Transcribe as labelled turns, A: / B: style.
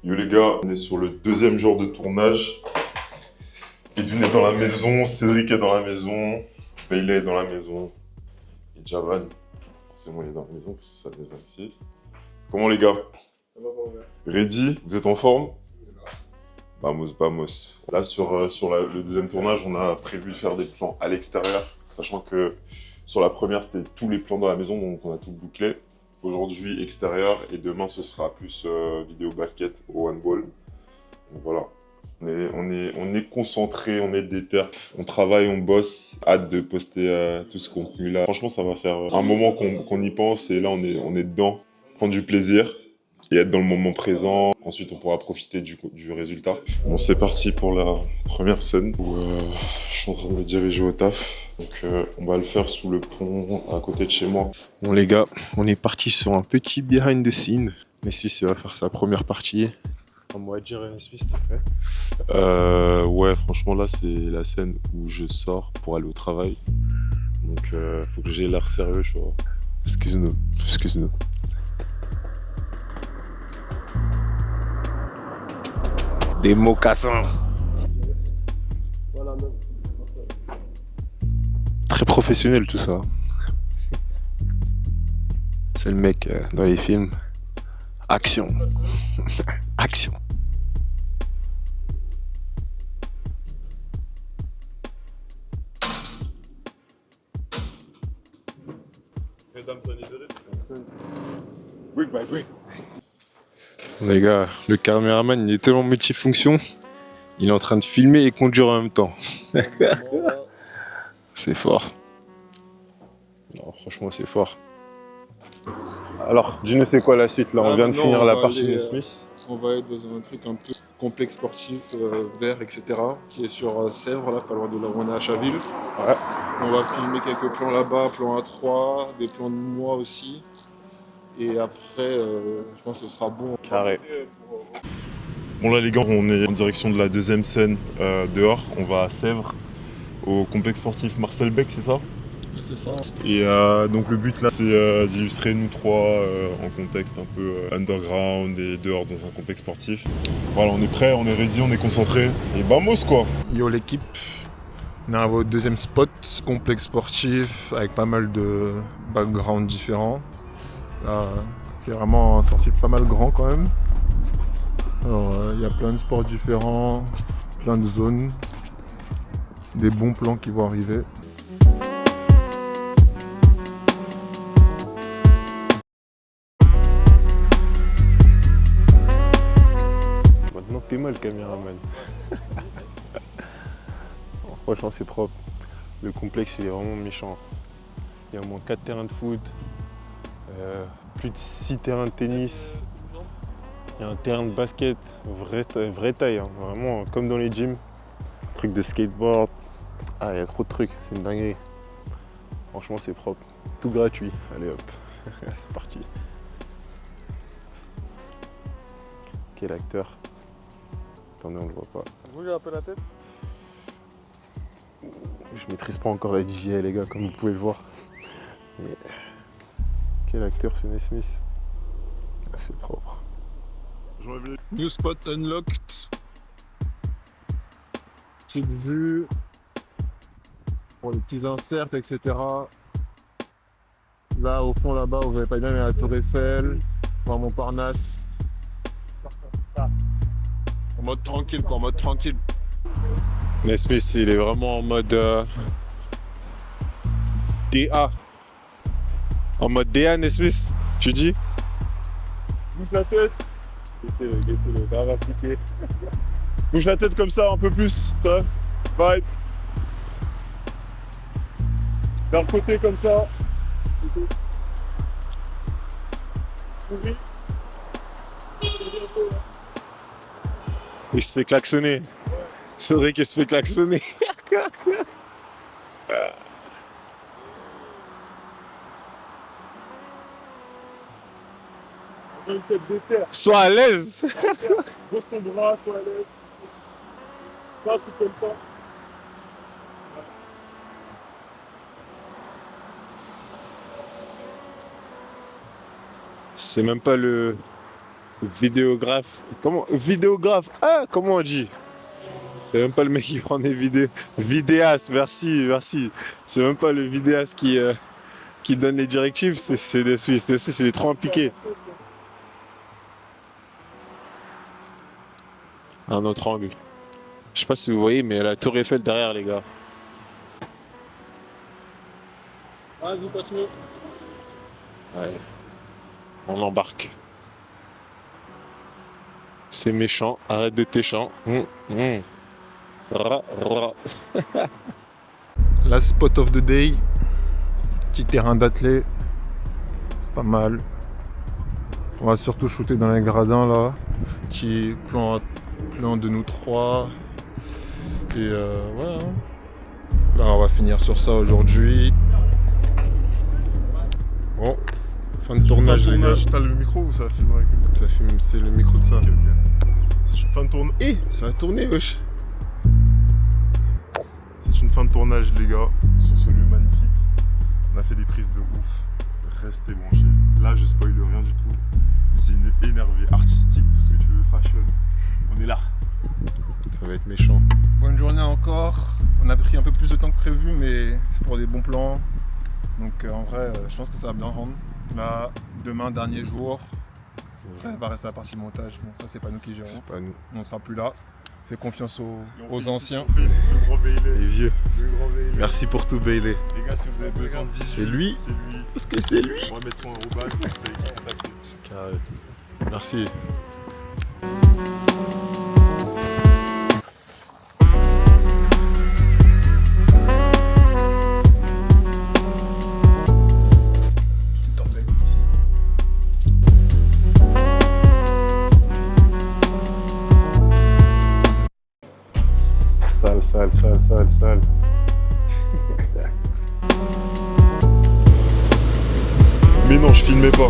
A: Yo les gars, on est sur le deuxième jour de tournage. Edwin est dans la maison, Cédric est dans la maison, Bailey est dans la maison, et Javan, forcément il est dans la maison parce que c'est sa maison ici. C'est comment les gars?
B: Ça va pas, ouais.
A: Ready? Vous êtes en forme? Vamos, vamos. Là sur le deuxième tournage, on a prévu de faire des plans à l'extérieur, sachant que sur la première c'était tous les plans dans la maison, donc on a tout bouclé. Aujourd'hui extérieur et demain ce sera plus vidéo basket au handball. Donc voilà. On est concentré, on est déter, on travaille, on bosse. Hâte de poster tout ce contenu là. Franchement, ça va faire un moment qu'on y pense et là on est dedans. Prendre du plaisir et être dans le moment présent. Ensuite, on pourra profiter du résultat. Bon, c'est parti pour la première scène où je suis en train de me diriger au taf. Donc on va le faire sous le pont à côté de chez moi.
B: Bon les gars, on est parti sur un petit behind the scene. Nessuisse va faire sa première partie. On va dire Nessuisse, t'es prêt?
A: Ouais, franchement là c'est la scène où je sors pour aller au travail. Donc faut que j'ai l'air sérieux, tu vois. Excuse-nous, excuse-nous.
B: Des mocassins. Très professionnel tout ça. C'est le mec dans les films. Action. Action.
A: Brick by brick.
B: Les gars, le caméraman il est tellement multifonction, il est en train de filmer et conduire en même temps. C'est fort. Non, franchement, c'est fort. Alors, Dieu ne sait quoi la suite là, on vient de finir la partie de Smith.
C: On va être dans un truc un peu complexe sportif, vert, etc. qui est sur Sèvres, là, pas loin de là où on est à Chaville.
B: Ouais.
C: On va filmer quelques plans là-bas, plans A3, des plans de moi aussi. Et après, je pense que ce sera bon.
B: Carré.
A: Bon là les gars, on est en direction de la deuxième scène dehors. On va à Sèvres, au complexe sportif Marcel Beck, c'est ça?
C: C'est ça.
A: Et donc le but là c'est d'illustrer nous trois en contexte un peu underground et dehors dans un complexe sportif. Voilà, on est prêt, on est ready, on est concentré. Et vamos quoi!
B: Yo l'équipe, on arrive au deuxième spot, complexe sportif, avec pas mal de backgrounds différents. Là, c'est vraiment un sportif pas mal grand quand même. Alors, il y a plein de sports différents, plein de zones, des bons plans qui vont arriver. Maintenant t'es mal caméraman. Franchement c'est propre. Le complexe il est vraiment méchant. Il y a au moins 4 terrains de foot, plus de 6 terrains de tennis. Il y a un terrain de basket, vraie taille, hein. Vraiment comme dans les gyms. Truc de skateboard. Ah, il y a trop de trucs, c'est une dinguerie. Franchement, c'est propre. Tout gratuit. Allez hop, c'est parti. Quel acteur. Attendez, on le voit pas.
C: Bougez un peu la tête.
B: Je maîtrise pas encore la DJI, les gars, comme vous pouvez le voir. Mais quel acteur, c'est Nesmith. Ah, c'est propre.
C: New spot unlocked. Petite vue. Pour les petits inserts, etc. Là, au fond, là-bas, vous verrez pas bien, il y a la Tour Eiffel, voir Montparnasse. En mode tranquille, quoi, en mode tranquille.
B: Nesmith, il est vraiment en mode DA. En mode DA, Nesmith, tu dis?
C: Bouge la tête. Guettez-le, grave appliqué. Bouge la tête comme ça, un peu plus, toi. Vibe. Vers le côté comme ça. Oui.
B: Il se fait klaxonner. C'est vrai qu'il se fait klaxonner.
C: Une tête d'éther.
B: Sois à l'aise.
C: Pose ton bras, sois à l'aise. Fais un truc comme ça.
B: C'est même pas le Vidéographe. Comment? Vidéographe. Ah, comment on dit? C'est même pas le mec qui prend des vidéos. Vidéaste, merci, merci. C'est même pas le vidéaste qui donne les directives, c'est des Suisses. Les Suisses, il est trop impliqué. Un autre angle. Je sais pas si vous voyez, mais il y a la tour Eiffel derrière, les gars.
C: Vas-y, continue.
B: Ouais. On embarque. C'est méchant, arrête de t'échant.
D: La spot of the day, petit terrain d'athlé, c'est pas mal. On va surtout shooter dans les gradins là, petit plan de nous trois. Et voilà. Là on va finir sur ça aujourd'hui. Bon, fin de tournage les gars.
C: T'as le micro ou ça filme avec une...
D: Ça filme, c'est le micro de ça.
C: Ok, ok. C'est une fin de tournage.
D: Eh, ça a tourné wesh.
C: C'est une fin de tournage les gars, sur ce lieu magnifique. On a fait des prises de ouf. Restez branchés. Là je spoil rien du tout. Mais c'est une énervé, artistique, tout ce que tu veux, fashion. On est là.
B: Ça va être méchant.
D: Bonne journée encore. On a pris un peu plus de temps que prévu, mais c'est pour des bons plans. Donc en vrai, je pense que ça va bien rendre. Là, demain, dernier jour. Après, va rester la partie montage. Bon, ça, c'est pas nous qui gérons.
B: C'est pas nous.
D: On sera plus là. Fais confiance aux anciens.
C: On félicite le grand Bailey.
B: Les vieux.
C: Le grand Bailey.
B: Merci pour tout, Bailey.
C: Les gars, si vous avez besoin de visu,
B: C'est lui.
C: C'est lui.
B: Parce que c'est lui.
C: On va mettre son arrobas si vous savez qui contacter.
B: Carré. Merci. Sale.
C: Mais non, je filmais pas.